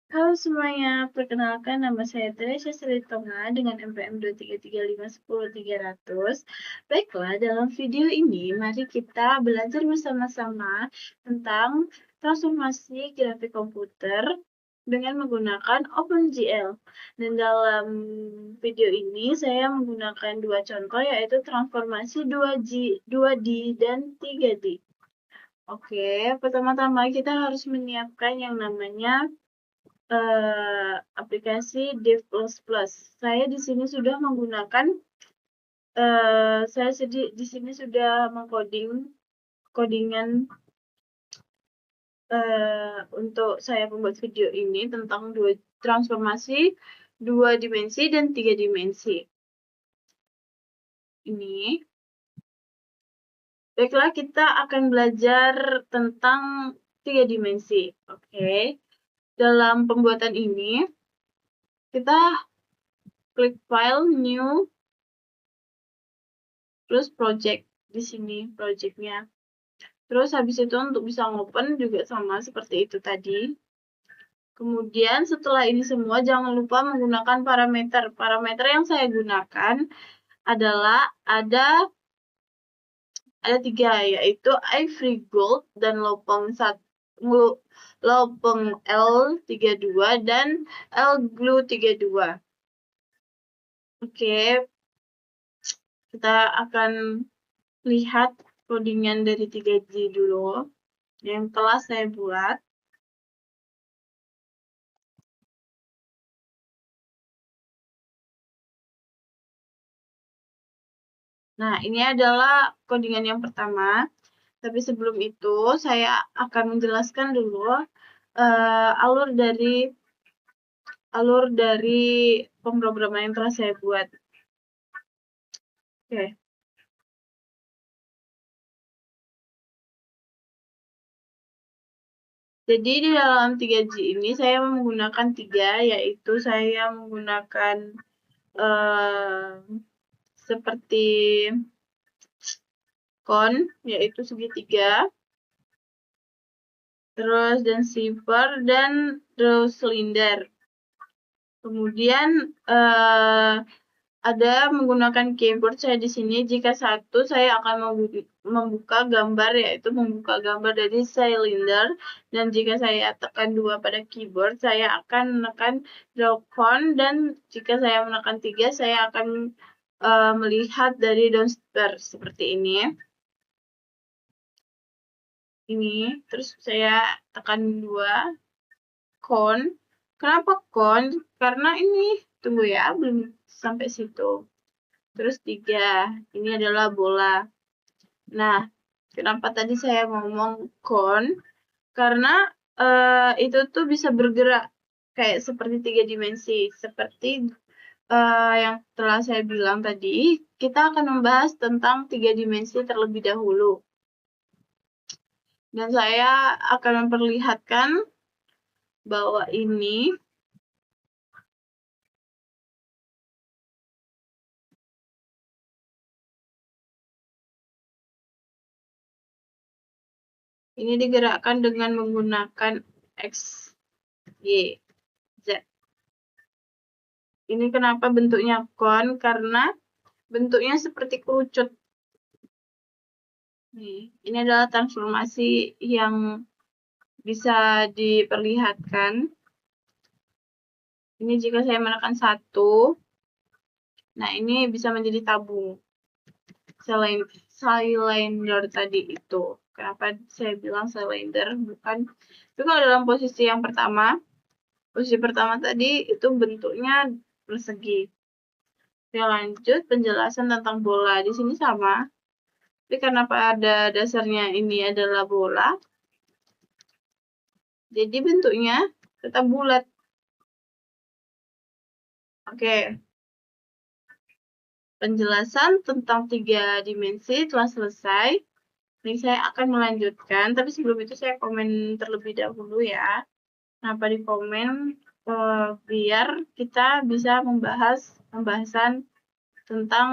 Halo semuanya, perkenalkan nama saya Teresia Selitonga dengan NPM 233510300. Baiklah, dalam video ini mari kita belajar bersama-sama tentang transformasi grafik komputer dengan menggunakan OpenGL. Dan dalam video ini saya menggunakan dua contoh, yaitu transformasi 2D dan 3D. Oke, pertama-tama kita harus menyiapkan yang namanya aplikasi Dev++. Saya di sini sudah menggunakan, di sini sudah codingan untuk saya membuat video ini tentang transformasi 2 dimensi dan 3 dimensi. Ini. Baiklah, kita akan belajar tentang 3 dimensi. Oke. Dalam pembuatan ini, kita klik file, new, terus project. Di sini projectnya. Terus habis itu untuk bisa ngopen juga sama seperti itu tadi. Kemudian setelah ini semua jangan lupa menggunakan parameter. Parameter yang saya gunakan adalah ada 3, yaitu ivory gold dan lopeng L32 dan L glue 32. Oke, kita akan lihat codingan dari 3G dulu yang telah saya buat. Nah, ini adalah codingan yang pertama. Tapi sebelum itu, saya akan menjelaskan dulu alur dari pemrograman yang telah saya buat. Oke. Jadi di dalam 3G ini saya menggunakan 3, yaitu saya menggunakan seperti cone, yaitu segitiga, terus dan sliver dan draw cylinder. Kemudian ada menggunakan keyboard saya di sini. Jika satu, saya akan membuka gambar, yaitu membuka gambar dari cylinder. Dan jika saya tekan 2 pada keyboard, saya akan menekan draw cone. Dan jika saya menekan 3, saya akan melihat dari downstairs seperti ini. Terus saya tekan 2 cone. Kenapa cone? Karena ini, tunggu ya, belum sampai situ. Terus 3, ini adalah bola. Nah, kenapa tadi saya ngomong cone? Karena itu tuh bisa bergerak kayak seperti 3 dimensi. Seperti yang telah saya bilang tadi, kita akan membahas tentang 3 dimensi terlebih dahulu. Dan saya akan memperlihatkan bahwa ini digerakkan dengan menggunakan X, Y, Z. Ini kenapa bentuknya cone? Karena bentuknya seperti kerucut. Ini adalah transformasi yang bisa diperlihatkan. Ini jika saya menekan 1, nah ini bisa menjadi tabung. Cylinder tadi itu. Kenapa saya bilang cylinder? Bukan. Tapi kalau dalam posisi yang pertama, posisi pertama tadi itu bentuknya persegi. Oke, lanjut penjelasan tentang bola. Di sini sama. Tapi karena pada dasarnya ini adalah bola, jadi bentuknya tetap bulat. Oke. Penjelasan tentang 3 dimensi telah selesai. Ini saya akan melanjutkan, tapi sebelum itu saya komen terlebih dahulu ya. Kenapa di komen? Biar kita bisa membahas pembahasan tentang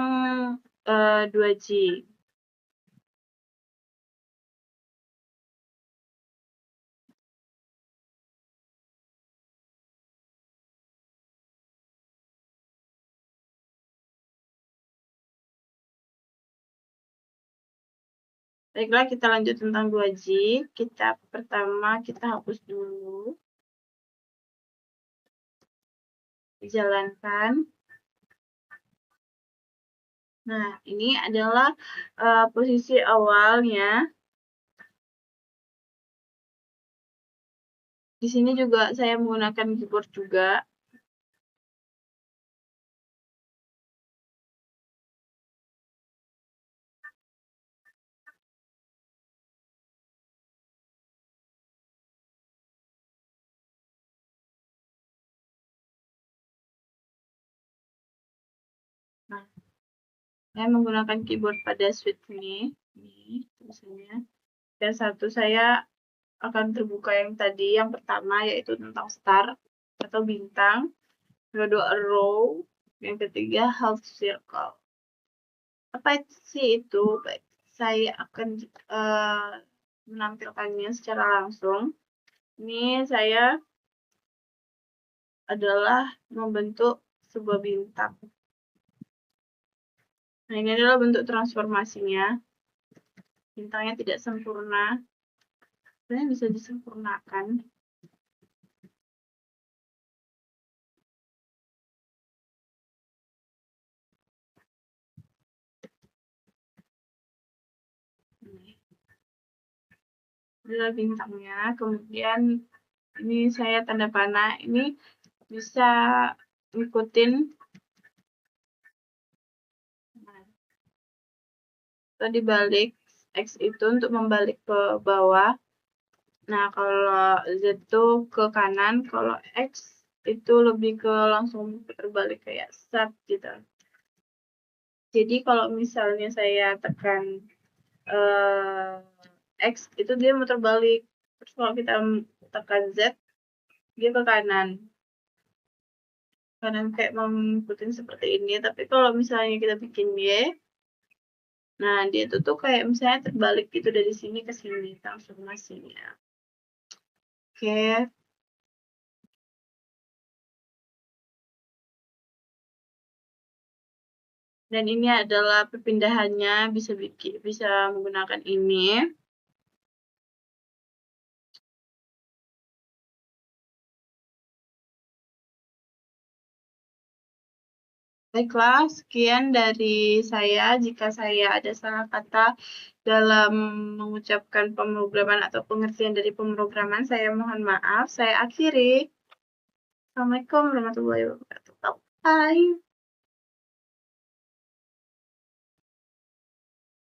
2G. Baiklah, kita lanjut tentang 2G. Pertama kita hapus dulu. Dijalankan. Nah, ini adalah posisi awalnya. Di sini juga saya menggunakan keyboard juga. Nah, saya menggunakan keyboard pada switch ini tulisannya. Dan satu saya akan terbuka yang tadi, yang pertama yaitu tentang start atau bintang, yang kedua arrow, yang ketiga half circle. Apa sih itu? Baik, saya akan menampilkannya secara langsung. Ini saya adalah membentuk sebuah bintang. Nah, ini adalah bentuk transformasinya. Bintangnya tidak sempurna. Sebenarnya bisa disempurnakan. Ini adalah bintangnya. Kemudian ini saya tanda panah. Ini bisa ngikutin atau dibalik. X itu untuk membalik ke bawah. Nah, kalau Z itu ke kanan, kalau X itu lebih ke langsung terbalik kayak start gitu. Jadi kalau misalnya saya tekan X itu dia muter balik. Terus kalau kita tekan Z, dia ke kanan. Kanan kayak mengikuti seperti ini. Tapi kalau misalnya kita bikin Y, nah dia itu tuh kayak misalnya terbalik gitu dari sini ke sini transformasinya. Oke. Dan ini adalah perpindahannya, bisa menggunakan ini. Baiklah, sekian dari saya. Jika saya ada salah kata dalam mengucapkan pemrograman atau pengertian dari pemrograman, saya mohon maaf. Saya akhiri. Assalamualaikum warahmatullahi wabarakatuh. Bye.